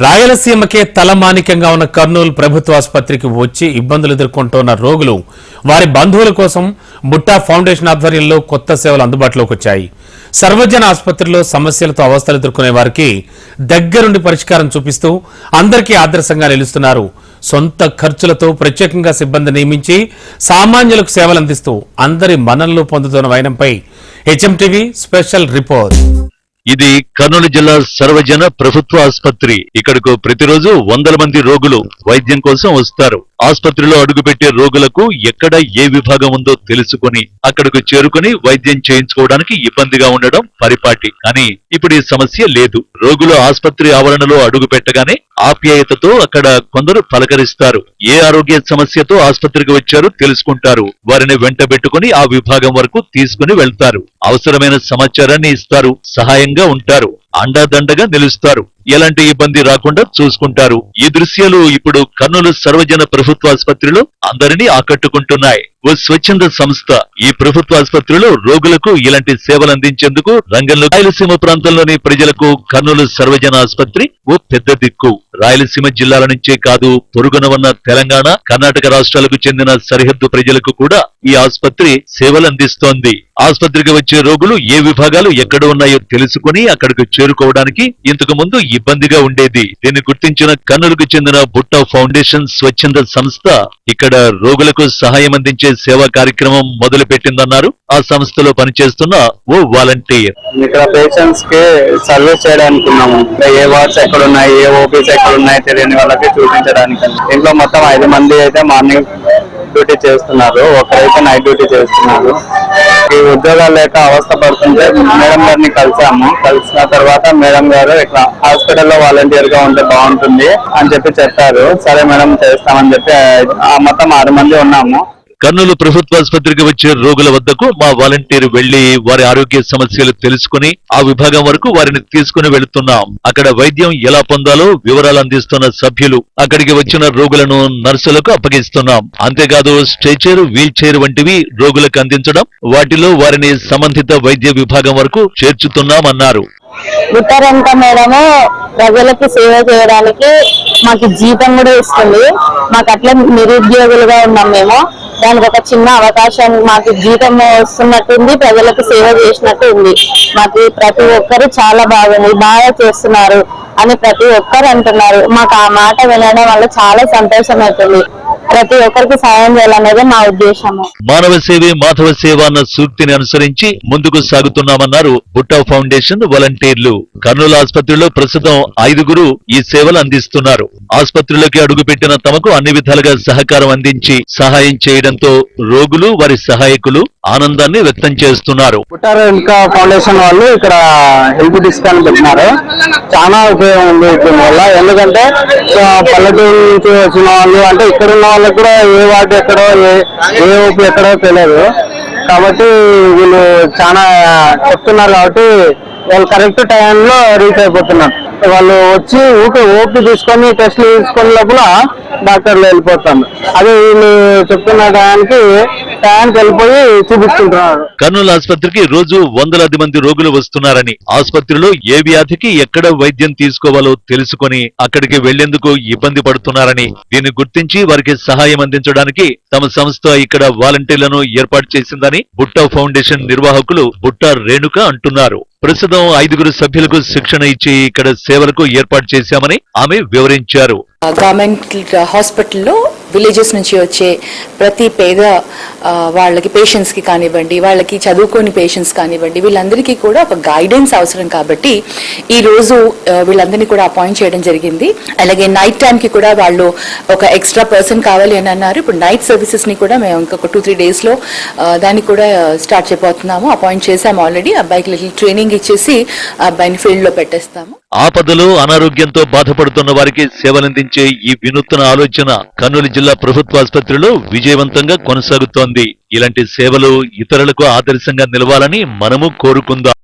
రాయలసీమకే తలమానికంగా ఉన్న కర్నూలు ప్రభుత్వ ఆసుపత్రికి వచ్చి ఇబ్బందులు ఎదుర్కొంటున్న రోగులు వారి బంధువుల కోసం బుట్టా ఫౌండేషన్ ఆధ్వర్యంలో కొత్త సేవలు అందుబాటులోకి వచ్చాయి. సర్వజన ఆసుపత్రిలో సమస్యలతో అవస్థలు ఎదుర్కొనే వారికి దగ్గరుండి పరిష్కారం చూపిస్తూ అందరికీ ఆదర్శంగా నిలుస్తున్నారు. సొంత ఖర్చులతో ప్రత్యేకంగా సిబ్బంది నియమించి సామాన్యులకు సేవలు అందిస్తూ అందరి మన్ననలు పొందుతున్న వైనంపై హెచ్ఎంటీవీ స్పెషల్ రిపోర్ట్. ఇది కర్నూలు జిల్లా సర్వజన ప్రభుత్వ ఆసుపత్రి. ఇక్కడకు ప్రతిరోజు వందల మంది రోగులు వైద్యం కోసం వస్తారు. ఆసుపత్రిలో అడుగుపెట్టే రోగులకు ఎక్కడ ఏ విభాగం ఉందో తెలుసుకుని అక్కడకు చేరుకుని వైద్యం చేయించుకోవడానికి ఇబ్బందిగా ఉండడం పరిపాటి. కానీ ఇప్పుడు ఈ సమస్య లేదు. రోగులు ఆసుపత్రి ఆవరణలో అడుగు పెట్టగానే ఆప్యాయతతో అక్కడ కొందరు పలకరిస్తారు. ఏ ఆరోగ్య సమస్యతో ఆసుపత్రికి వచ్చారో తెలుసుకుంటారు. వారిని వెంటబెట్టుకుని ఆ విభాగం వరకు తీసుకుని వెళ్తారు. అవసరమైన సమాచారాన్ని ఇస్తారు. సహాయంగా ఉంటారు. అండాదండగా నిలుస్తారు. ఎలాంటి ఇబ్బంది రాకుండా చూసుకుంటారు. ఈ దృశ్యాలు ఇప్పుడు కర్నూలు సర్వజన ప్రభుత్వ ఆసుపత్రిలో అందరినీ ఆకట్టుకుంటున్నాయి. ఓ స్వచ్ఛంద సంస్థ ఈ ప్రభుత్వ ఆసుపత్రిలో రోగులకు ఇలాంటి సేవలు అందించేందుకు రంగంలో. రాయలసీమ ప్రాంతంలోని ప్రజలకు కర్నూలు సర్వజన ఆసుపత్రి ఓ పెద్ద దిక్కు. రాయలసీమ జిల్లాల నుంచే కాదు, పొరుగున ఉన్న తెలంగాణ, కర్ణాటక రాష్ట్రాలకు చెందిన సరిహద్దు ప్రజలకు కూడా ఈ ఆసుపత్రి సేవలు అందిస్తోంది. ఆసుపత్రికి వచ్చే రోగులు ఏ విభాగాలు ఎక్కడ ఉన్నాయో తెలుసుకుని అక్కడికి చేరుకోవడానికి ఇంతకు ముందు ఇబ్బందిగా ఉండేది. దీన్ని గుర్తించిన కర్నూలుకు చెందిన బుట్టా ఫౌండేషన్ స్వచ్ఛంద సంస్థ ఇక్కడ రోగులకు సహాయం అందించే సేవా కార్యక్రమం మొదలు పెట్టిందన్నారు ఆ సంస్థలో పనిచేస్తున్న ఓ వాలంటీర్. ఇక్కడ పేషెంట్స్ కి సర్వీస్ చేయడానికి ఉన్నాము. ఏ వార్డ్స్ ఎక్కడ ఉన్నాయి, ఏ ఓపీస్ ఎక్కడ ఉన్నాయి తెలియని వాళ్ళకి చూపించడానికి. ఇంట్లో మొత్తం 5 మంది అయితే మార్నింగ్ డ్యూటీ చేస్తున్నారు, ఒకరైతే నైట్ డ్యూటీ చేస్తున్నారు. ఈ ఉద్యోగాలు లేక అవస్థ పడుతుంటే మేడం గారిని కలిసిన తర్వాత మేడం గారు ఇట్లా హాస్పిటల్లో వాలంటీర్ గా ఉంటే బాగుంటుంది అని చెప్పారు. సరే మేడం చేస్తామని చెప్పి మొత్తం 6 మంది ఉన్నాము. కర్నూలు ప్రభుత్వ ఆసుపత్రికి వచ్చే రోగుల వద్దకు మా వాలంటీర్ వెళ్లి వారి ఆరోగ్య సమస్యలు తెలుసుకుని ఆ విభాగం వరకు వారిని తీసుకుని వెళుతున్నాం. అక్కడ వైద్యం ఎలా పొందాలో వివరాలు అందిస్తున్న సభ్యులు అక్కడికి వచ్చిన రోగులను నర్సులకు అప్పగిస్తున్నాం. అంతేకాదు స్ట్రెచర్, వీల్ చైర్ వంటివి రోగులకు అందించడం, వాటిలో వారిని సంబంధిత వైద్య విభాగం వరకు చేర్చుతున్నామన్నారు. ఉత్తరంక మేడము ప్రజలకు సేవ చేయడానికి మాకు జీతం కూడా ఇస్తుంది. మాకు అట్లా నిరుద్యోగులుగా ఉన్నాం మేము. దానికి ఒక చిన్న అవకాశం, మాకు జీతం వస్తున్నట్టుంది, ప్రజలకు సేవ చేసినట్టు ఉంది. మాకు ప్రతి ఒక్కరు చాలా బాగుంది, బాగా చేస్తున్నారు అని ప్రతి ఒక్కరు అంటున్నారు. మాకు ఆ మాట వినడం వల్ల చాలా సంతోషం అవుతుంది. ప్రతి ఒక్కరికి సాయం చేయాలనేది మా ఉద్దేశము. మానవ సేవే మాధవ సేవ అన్న సూక్తిని అనుసరించి ముందుకు సాగుతున్నామన్నారు బుట్టా ఫౌండేషన్ వాలంటీర్లు. కర్నూలు ఆసుపత్రిలో ప్రస్తుతం 5గురు ఈ సేవలు అందిస్తున్నారు. ఆసుపత్రిలోకి అడుగుపెట్టిన తమకు అన్ని విధాలుగా సహకారం అందించి సహాయం చేయడంతో రోగులు, వారి సహాయకులు ఆనందాన్ని వ్యక్తం చేస్తున్నారు. బుట్టా ఫౌండేషన్ వాళ్ళు ఇక్కడ హెల్త్ డిస్కౌంట్ పెట్టినారు. చాలా ఉపయోగం ఉంది దీనివల్ల. ఎందుకంటే పల్లెటూరు నుంచి వచ్చిన వాళ్ళు అంటే ఇక్కడ ఉన్న వాళ్ళకి కూడా ఏ వార్డు ఎక్కడో ఏ ఓపీ ఎక్కడో తెలియదు. కాబట్టి వీళ్ళు చాలా చెప్తున్నారు కాబట్టి వాళ్ళు కరెక్ట్ టైంలో రీచ్ అయిపోతున్నారు. వాళ్ళు వచ్చి ఓపీ తీసుకొని టెస్ట్లు తీసుకునే లోపల డాక్టర్లు వెళ్ళిపోతారు. అదే వీళ్ళు చెప్తున్న టయానికి వెళ్ళిపోయి చూపిస్తుంటున్నారు. కర్నూలు ఆసుపత్రికి రోజు వందలాది మంది రోగులు వస్తున్నారని, ఆసుపత్రిలో ఏ వ్యాధికి ఎక్కడ వైద్యం తీసుకోవాలో తెలుసుకుని అక్కడికి వెళ్లేందుకు ఇబ్బంది పడుతున్నారని, దీన్ని గుర్తించి వారికి సహాయం అందించడానికి తమ సంస్థ ఇక్కడ వాలంటీర్లను ఏర్పాటు చేసిందని బుట్టా ఫౌండేషన్ నిర్వాహకులు బుట్టా రేణుక అంటున్నారు. ప్రస్తుతం 5గురు సభ్యులకు శిక్షణ ఇచ్చి ఇక్కడ సేవలకు ఏర్పాటు చేశామని ఆమె వివరించారు. గవర్నమెంట్ హాస్పిటల్లో విలేజెస్ నుంచి వచ్చే ప్రతి పేద వాళ్ళకి పేషెంట్స్ కి కానివ్వండి, వాళ్ళకి చదువుకోని పేషెంట్స్ కానివ్వండి, వీళ్ళందరికీ కూడా ఒక గైడెన్స్ అవసరం. కాబట్టి ఈ రోజు వీళ్ళందరినీ కూడా అపాయింట్ చేయడం జరిగింది. అలాగే నైట్ టైం కి కూడా వాళ్ళు ఒక ఎక్స్ట్రా పర్సన్ కావాలి అని అన్నారు. ఇప్పుడు నైట్ సర్వీసెస్ ని కూడా మేము ఇంకొక 2-3 days లో దాన్ని కూడా స్టార్ట్ చేయబోతున్నాము. అపాయింట్ చేసాము ఆల్రెడీ. అబ్బాయికి లిటిల్ ట్రైనింగ్ ఇచ్చేసి అబ్బాయిని ఫీల్డ్ లో పెట్టేస్తాము. ఆపదలో అనారోగ్యంతో బాధపడుతున్న వారికి సేవలందించే ఈ వినూత్న ఆలోచన కర్నూలు జిల్లా ప్రభుత్వ ఆసుపత్రిలో విజయవంతంగా కొనసాగుతోంది. ఇలాంటి సేవలు ఇతరులకు ఆదర్శంగా నిలవాలని మనము కోరుకుందాం.